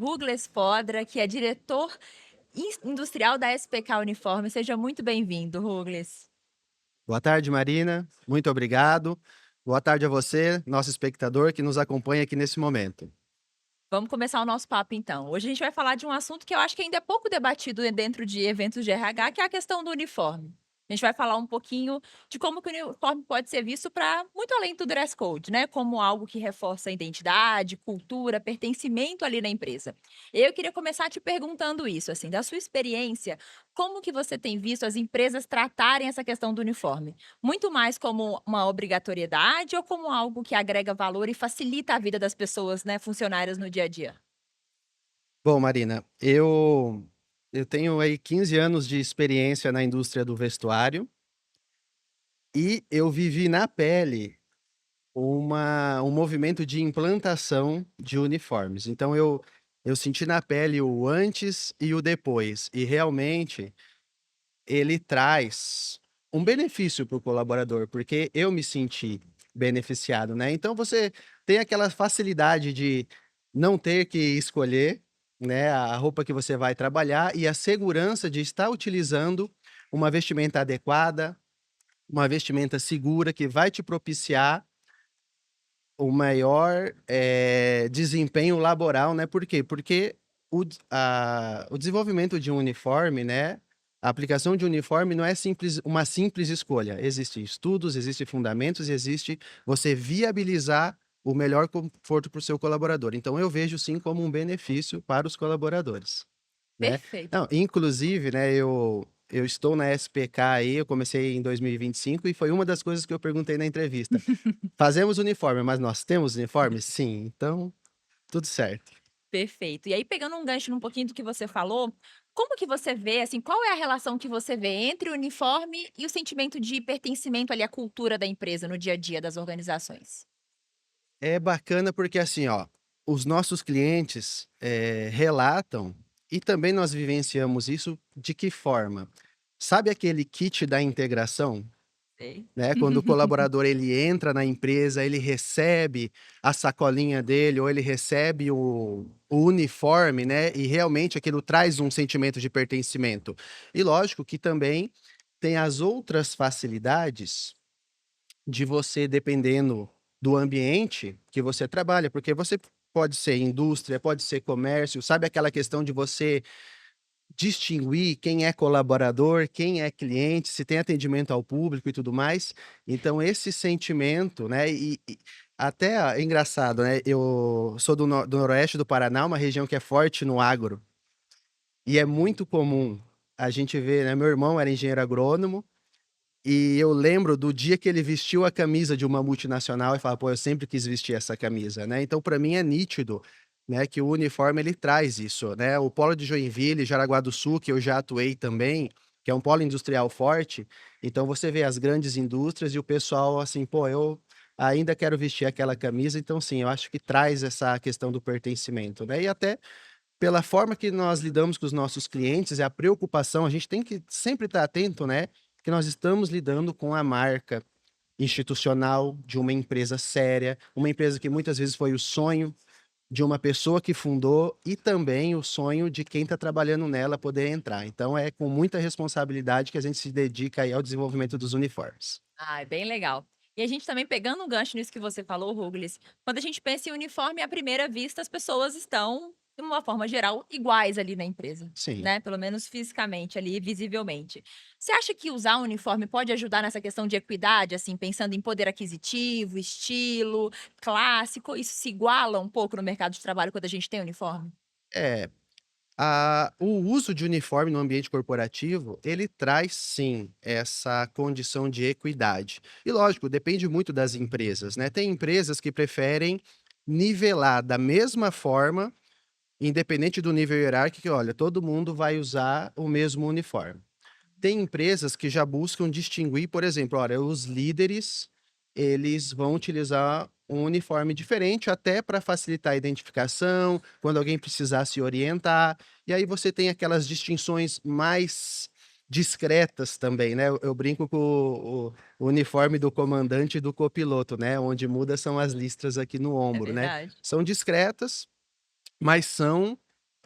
Rugles Fodra, que é diretor industrial da SPK Uniforme. Seja muito bem-vindo, Rugles. Boa tarde, Marina. Muito obrigado. Boa tarde a você, nosso espectador que nos acompanha aqui nesse momento. Vamos começar o nosso papo então. Hoje a gente vai falar de um assunto que eu acho que ainda é pouco debatido dentro de eventos de RH, que é a questão do uniforme. A gente vai falar um pouquinho de como que o uniforme pode ser visto para muito além do dress code, né? Como algo que reforça a identidade, cultura, pertencimento ali na empresa. Eu queria começar te perguntando isso, assim, da sua experiência, como que você tem visto as empresas tratarem essa questão do uniforme? Muito mais como uma obrigatoriedade ou como algo que agrega valor e facilita a vida das pessoas, né, funcionárias no dia a dia? Bom, Marina, eu tenho aí 15 anos de experiência na indústria do vestuário e eu vivi na pele um movimento de implantação de uniformes. Então eu senti na pele o antes e o depois e realmente ele traz um benefício para o colaborador, porque eu me senti beneficiado, né. Então você tem aquela facilidade de não ter que escolher, né, a roupa que você vai trabalhar e a segurança de estar utilizando uma vestimenta adequada, uma vestimenta segura que vai te propiciar o maior, desempenho laboral, né, por quê? Porque o desenvolvimento de um uniforme, né, a aplicação de um uniforme não é uma simples escolha, existem estudos, existem fundamentos e existe você viabilizar o melhor conforto para o seu colaborador, então eu vejo sim como um benefício para os colaboradores. Né. Perfeito. Não, inclusive, né, eu estou na SPK aí, eu comecei em 2025 e foi uma das coisas que eu perguntei na entrevista: "Fazemos uniforme, mas nós temos uniforme?" "Sim", então tudo certo. Perfeito. E aí pegando um gancho num pouquinho do que você falou, como que você vê, assim, qual é a relação que você vê entre o uniforme e o sentimento de pertencimento ali à cultura da empresa no dia a dia das organizações? É bacana porque, assim, ó, os nossos clientes, relatam e também nós vivenciamos isso de que forma? Sabe aquele kit da integração? Sei. Né, quando o colaborador ele entra na empresa, ele recebe a sacolinha dele ou ele recebe o uniforme, né, e realmente aquilo traz um sentimento de pertencimento. E lógico que também tem as outras facilidades de você, dependendo do ambiente que você trabalha, porque você pode ser indústria, pode ser comércio, sabe aquela questão de você distinguir quem é colaborador, quem é cliente, se tem atendimento ao público e tudo mais. Então esse sentimento, né, e até é engraçado, né, eu sou do noroeste do Paraná, uma região que é forte no agro, e é muito comum a gente ver, né, meu irmão era engenheiro agrônomo, e eu lembro do dia que ele vestiu a camisa de uma multinacional e fala: "Pô, eu sempre quis vestir essa camisa", né. Então para mim é nítido, né, que o uniforme ele traz isso, né. O polo de Joinville, Jaraguá do Sul, que eu já atuei também, que é um polo industrial forte, então você vê as grandes indústrias e o pessoal assim: "Pô, eu ainda quero vestir aquela camisa", então sim, eu acho que traz essa questão do pertencimento, né. E até pela forma que nós lidamos com os nossos clientes e a preocupação, a gente tem que sempre estar atento, né, que nós estamos lidando com a marca institucional de uma empresa séria, uma empresa que muitas vezes foi o sonho de uma pessoa que fundou e também o sonho de quem está trabalhando nela poder entrar. Então é com muita responsabilidade que a gente se dedica aí ao desenvolvimento dos uniformes. Ah, é bem legal. E a gente também pegando um gancho nisso que você falou, Ruglis, quando a gente pensa em uniforme, à primeira vista, as pessoas estão, de uma forma geral, iguais ali na empresa, Sim. né? Pelo menos fisicamente ali, visivelmente. Você acha que usar um uniforme pode ajudar nessa questão de equidade, assim, pensando em poder aquisitivo, estilo, clássico? Isso se iguala um pouco no mercado de trabalho quando a gente tem uniforme? É, o uso de uniforme no ambiente corporativo, ele traz sim essa condição de equidade. E lógico, depende muito das empresas, né? Tem empresas que preferem nivelar da mesma forma, independente do nível hierárquico, que olha, todo mundo vai usar o mesmo uniforme. Tem empresas que já buscam distinguir, por exemplo, olha, os líderes, eles vão utilizar um uniforme diferente, até para facilitar a identificação, quando alguém precisar se orientar. E aí você tem aquelas distinções mais discretas também, né? Eu brinco com o uniforme do comandante e do copiloto, né? Onde muda são as listras aqui no É ombro, né? verdade. São discretas, mas são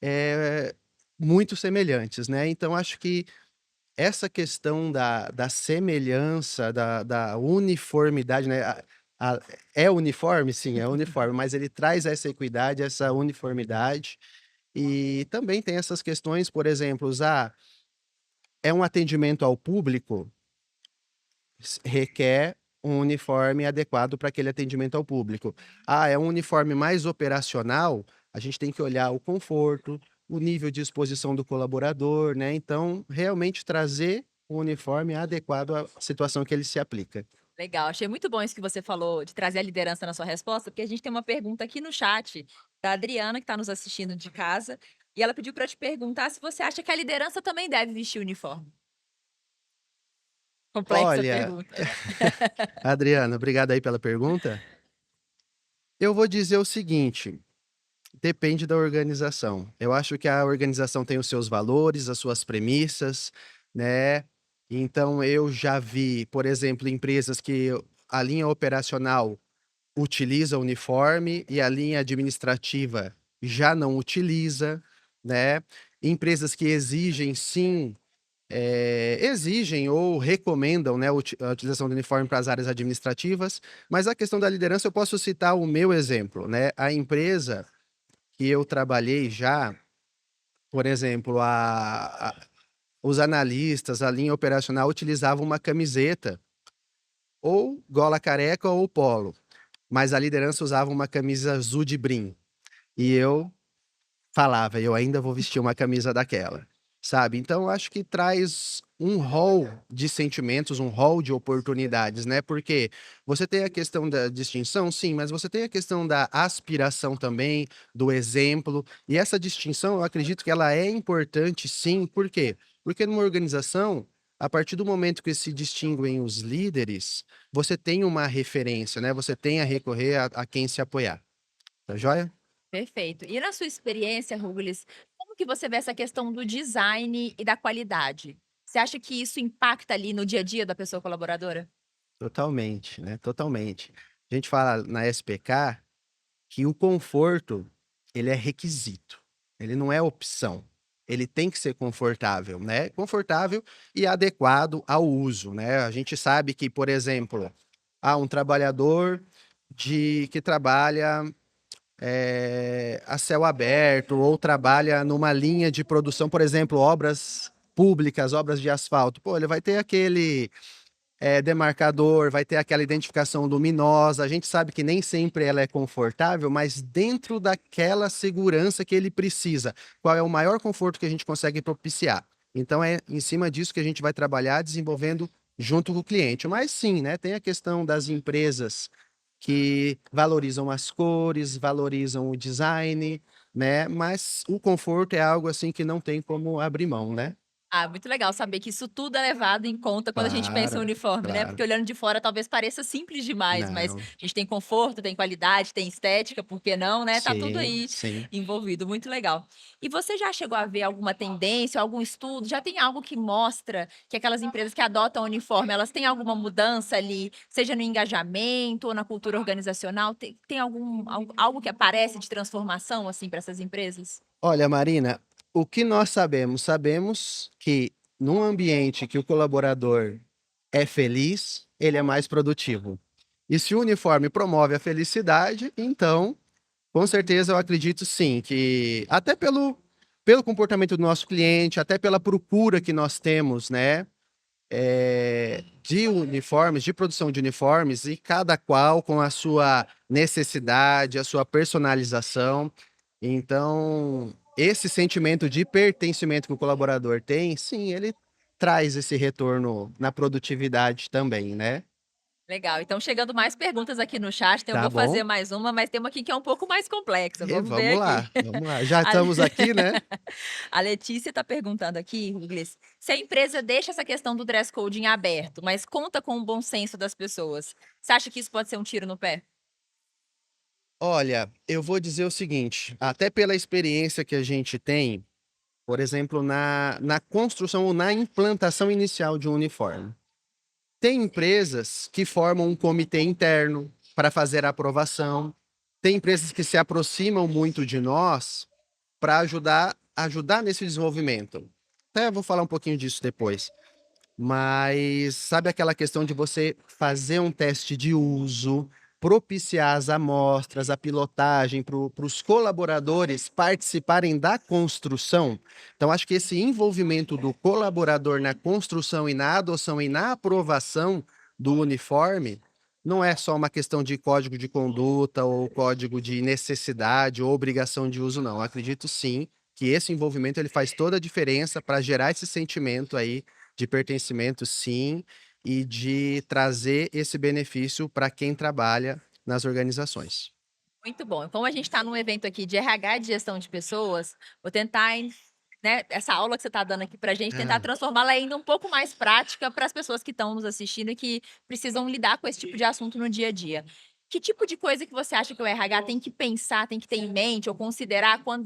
eh, muito semelhantes, né. Então acho que essa questão da semelhança, da uniformidade, né, a é uniforme? Sim, é uniforme, mas ele traz essa equidade, essa uniformidade, e também tem essas questões, por exemplo, é um atendimento ao público, requer um uniforme adequado para aquele atendimento ao público. É um uniforme mais operacional, a gente tem que olhar o conforto, o nível de exposição do colaborador, né, então realmente trazer o uniforme adequado à situação que ele se aplica. Legal, achei muito bom isso que você falou de trazer a liderança na sua resposta, porque a gente tem uma pergunta aqui no chat da Adriana, que está nos assistindo de casa, e ela pediu para te perguntar se você acha que a liderança também deve vestir uniforme. Complexa a Olha, pergunta, né? Adriana, obrigado aí pela pergunta. Eu vou dizer o seguinte: depende da organização. Eu acho que a organização tem os seus valores, as suas premissas, né. Então eu já vi, por exemplo, empresas que a linha operacional utiliza uniforme e a linha administrativa já não utiliza, né. Empresas que exigem sim, exigem ou recomendam, né, a utilização do uniforme para as áreas administrativas, mas a questão da liderança eu posso citar o meu exemplo, né. A empresa que eu trabalhei já, por exemplo, os analistas, a linha operacional utilizavam uma camiseta, ou gola careca ou polo, mas a liderança usava uma camisa azul de brim. E eu falava: "Eu ainda vou vestir uma camisa daquela", sabe. Então eu acho que traz um rol de sentimentos, um rol de oportunidades, né, porque você tem a questão da distinção, sim, mas você tem a questão da aspiração também, do exemplo, e essa distinção eu acredito que ela é importante sim, por quê? Porque numa organização, a partir do momento que se distinguem os líderes, você tem uma referência, né, você tem a recorrer a quem se apoiar. Tá joia? Perfeito. E na sua experiência, Ruglis, como que você vê essa questão do design e da qualidade? Você acha que isso impacta ali no dia a dia da pessoa colaboradora? Totalmente, né, totalmente. A gente fala na SPK que o conforto, ele é requisito, ele não é opção, ele tem que ser confortável, né, confortável e adequado ao uso, né. A gente sabe que, por exemplo, um trabalhador que trabalha, a céu aberto ou trabalha numa linha de produção, por exemplo, obras públicas, obras de asfalto, pô, ele vai ter aquele demarcador, vai ter aquela identificação luminosa. A gente sabe que nem sempre ela é confortável, mas dentro daquela segurança que ele precisa. Qual é o maior conforto que a gente consegue propiciar? Então é em cima disso que a gente vai trabalhar desenvolvendo junto com o cliente. Mas sim, né, tem a questão das empresas que valorizam as cores, valorizam o design, né, mas o conforto é algo, assim, que não tem como abrir mão, né. Muito legal saber que isso tudo é levado em conta quando a gente pensa em Claro, uniforme, né, claro. porque olhando de fora talvez pareça simples demais, mas Não. a gente tem conforto, tem qualidade, tem estética, por que não, né, tá tudo Sim, aí sim. envolvido, muito legal. E você já chegou a ver alguma tendência, algum estudo, já tem algo que mostra que aquelas empresas que adotam o uniforme, elas têm alguma mudança ali, seja no engajamento ou na cultura organizacional, tem algo que aparece de transformação, assim, para essas empresas? Olha, Marina, o que nós sabemos? Sabemos que num ambiente que o colaborador é feliz, ele é mais produtivo. E se o uniforme promove a felicidade, então, com certeza eu acredito sim, que até pelo comportamento do nosso cliente, até pela procura que nós temos, né, de uniformes, de produção de uniformes, e cada qual com a sua necessidade, a sua personalização. Então, esse sentimento de pertencimento que o colaborador tem, sim, ele traz esse retorno na produtividade também, né. Legal, então chegando mais perguntas aqui no chat, então eu Tá vou fazer bom? mais uma, mas tem uma aqui que é um pouco mais complexa, E vamos ver aqui. vamos lá. Já A Le estamos aqui, né. a Letícia está perguntando aqui, Inglês, se a empresa deixa essa questão do dress code em aberto, mas conta com o bom senso das pessoas, você acha que isso pode ser um tiro no pé? Olha, eu vou dizer o seguinte, até pela experiência que a gente tem, por exemplo, na construção ou na implantação inicial de um uniforme. Tem empresas que formam um comitê interno para fazer a aprovação, tem empresas que se aproximam muito de nós para ajudar nesse desenvolvimento. Até vou falar um pouquinho disso depois. Mas sabe aquela questão de você fazer um teste de uso, propiciar as amostras, a pilotagem para os colaboradores participarem da construção? Então, acho que esse envolvimento do colaborador na construção e na adoção e na aprovação do uniforme não é só uma questão de código de conduta ou código de necessidade ou obrigação de uso, não. Eu acredito sim que esse envolvimento ele faz toda a diferença para gerar esse sentimento aí de pertencimento, sim, e de trazer esse benefício para quem trabalha nas organizações. Muito bom. Como a gente está num evento aqui de RH, de gestão de pessoas, vou tentar, né, essa aula que você está dando aqui pra gente, tentar Ah, transformá-la ainda um pouco mais prática para as pessoas que estão nos assistindo e que precisam lidar com esse tipo de assunto no dia a dia. Que tipo de coisa que você acha que o RH tem que pensar, tem que ter em mente ou considerar quando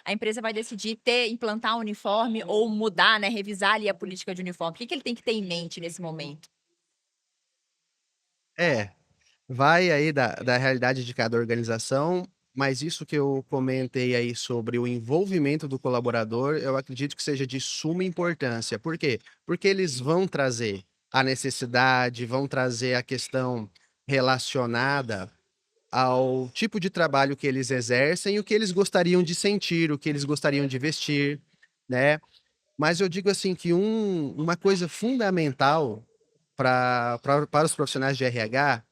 a empresa vai decidir implantar um uniforme ou mudar, né, revisar ali a política de uniforme? O que que ele tem que ter em mente nesse momento? é, vai aí da realidade de cada organização, mas isso que eu comentei aí sobre o envolvimento do colaborador, eu acredito que seja de suma importância. Por quê? Porque eles vão trazer a necessidade, vão trazer a questão relacionada ao tipo de trabalho que eles exercem e o que eles gostariam de sentir, o que eles gostariam de vestir, né. Mas eu digo assim que uma coisa fundamental para os profissionais de RH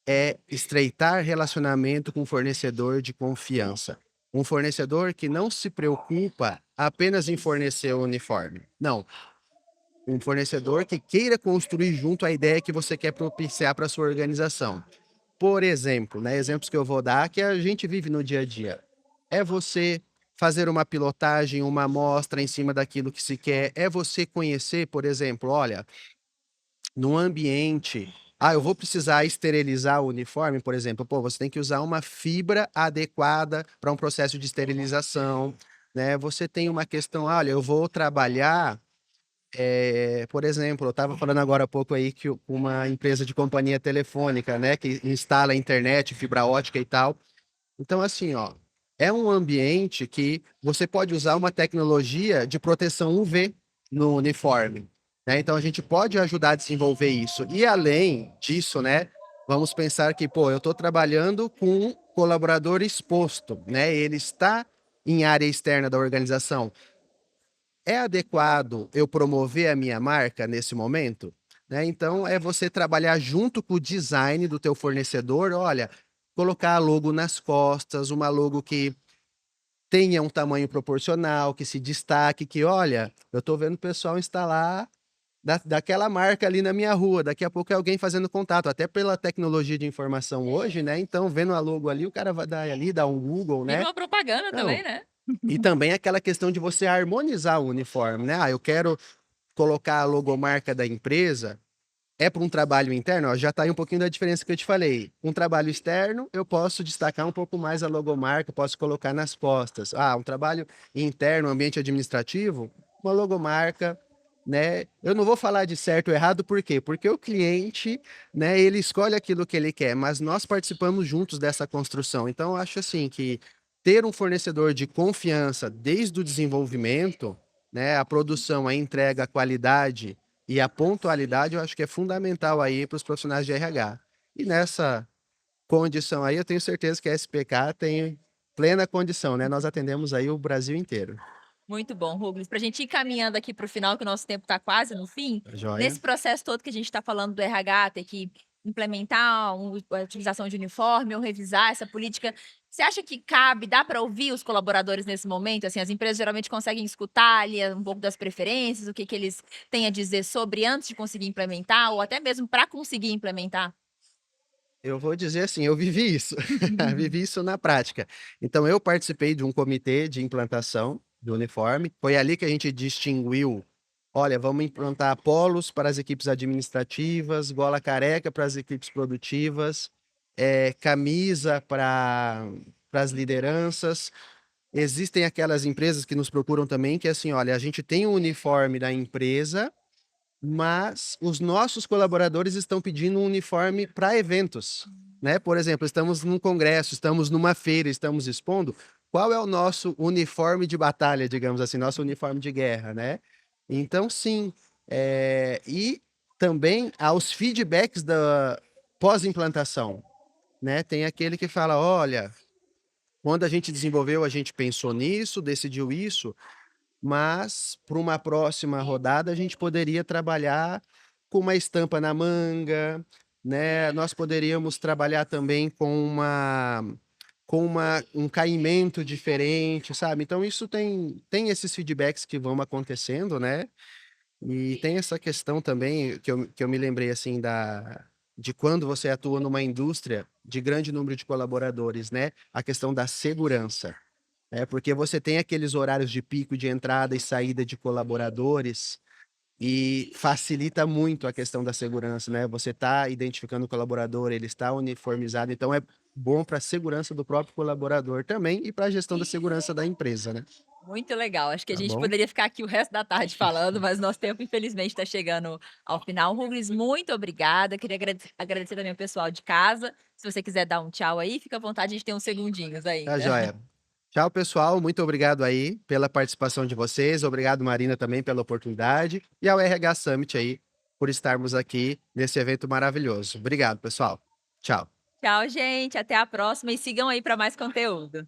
é estreitar relacionamento com um fornecedor de confiança. Um fornecedor que não se preocupa apenas em fornecer o uniforme. Não, um fornecedor que queira construir junto a ideia que você quer propiciar para sua organização. Por exemplo, né, exemplos que eu vou dar que a gente vive no dia a dia. É você fazer uma pilotagem, uma amostra em cima daquilo que se quer, é você conhecer, por exemplo, olha, no ambiente, eu vou precisar esterilizar o uniforme, por exemplo, pô, você tem que usar uma fibra adequada para um processo de esterilização, né? Você tem uma questão, olha, eu vou trabalhar, por exemplo, eu estava falando agora há pouco aí que uma empresa de companhia telefônica, né, que instala internet, fibra ótica e tal. Então, assim, ó, é um ambiente que você pode usar uma tecnologia de proteção UV no uniforme, né? Então a gente pode ajudar a desenvolver isso. E além disso, né, vamos pensar que, pô, eu estou trabalhando com um colaborador exposto, né? Ele está em área externa da organização. É adequado eu promover a minha marca nesse momento? Né, então é você trabalhar junto com o design do teu fornecedor, olha, colocar a logo nas costas, uma logo que tenha um tamanho proporcional, que se destaque, que olha, eu estou vendo o pessoal instalar daquela marca ali na minha rua, daqui a pouco é alguém fazendo contato, até pela tecnologia de informação hoje, né, então vendo a logo ali, o cara vai dar ali, dar um Google, Vira né. uma propaganda Não, também, né? e também aquela questão de você harmonizar o uniforme, né, eu quero colocar a logomarca da empresa, é para um trabalho interno, ó, já está aí um pouquinho da diferença que eu te falei. Um trabalho externo, eu posso destacar um pouco mais a logomarca, posso colocar nas costas. Um trabalho interno, ambiente administrativo, uma logomarca, né. Eu não vou falar de certo ou errado, por quê? Porque o cliente, né, ele escolhe aquilo que ele quer, mas nós participamos juntos dessa construção. Então eu acho assim que ter um fornecedor de confiança desde o desenvolvimento, né, a produção, a entrega, a qualidade e a pontualidade eu acho que é fundamental aí para os profissionais de RH. E nessa condição aí eu tenho certeza que a SPK tem plena condição, né, nós atendemos aí o Brasil inteiro. Muito bom, Rubens. Para a gente ir caminhando aqui para o final, que o nosso tempo está quase no fim, Tá joia? nesse processo todo que a gente está falando do RH, ter que implementar a utilização de uniforme ou revisar essa política, você acha que cabe, dá para ouvir os colaboradores nesse momento? Assim, as empresas geralmente conseguem escutar ali um pouco das preferências, o que que eles têm a dizer sobre antes de conseguir implementar ou até mesmo para conseguir implementar? Eu vou dizer assim, eu vivi isso, vivi isso na prática. Então eu participei de um comitê de implantação do uniforme, foi ali que a gente distinguiu, olha, vamos implantar polos para as equipes administrativas, gola careca para as equipes produtivas, camisa para as lideranças. Existem aquelas empresas que nos procuram também que é assim, olha, a gente tem o uniforme da empresa, mas os nossos colaboradores estão pedindo um uniforme para eventos, né. Por exemplo, estamos num congresso, estamos numa feira, estamos expondo, qual é o nosso uniforme de batalha, digamos assim, nosso uniforme de guerra, né. Então sim, e também aos feedbacks da pós-implantação, né, tem aquele que fala: "Olha, quando a gente desenvolveu, a gente pensou nisso, decidiu isso, mas para uma próxima rodada a gente poderia trabalhar com uma estampa na manga, né, nós poderíamos trabalhar também com um caimento diferente, sabe. Então isso tem esses feedbacks que vão acontecendo, né, e tem essa questão também que eu me lembrei, assim, de quando você atua numa indústria de grande número de colaboradores, né, a questão da segurança. Porque você tem aqueles horários de pico de entrada e saída de colaboradores, e facilita muito a questão da segurança, né, você está identificando o colaborador, ele está uniformizado, então é bom para a segurança do próprio colaborador também e para a gestão da segurança da empresa, né. Muito legal, acho que a Tá gente bom? poderia ficar aqui o resto da tarde falando, mas nosso tempo infelizmente está chegando ao final. Rubens, muito obrigada, queria agradecer também o pessoal de casa, se você quiser dar um tchau aí, fica à vontade, a gente tem uns segundinhos Tá ainda. joia. Tchau, pessoal, muito obrigado aí pela participação de vocês, obrigado Marina também pela oportunidade, e ao RH Summit aí, por estarmos aqui nesse evento maravilhoso. Obrigado, pessoal. Tchau. Tchau gente, até a próxima e sigam aí para mais conteúdo.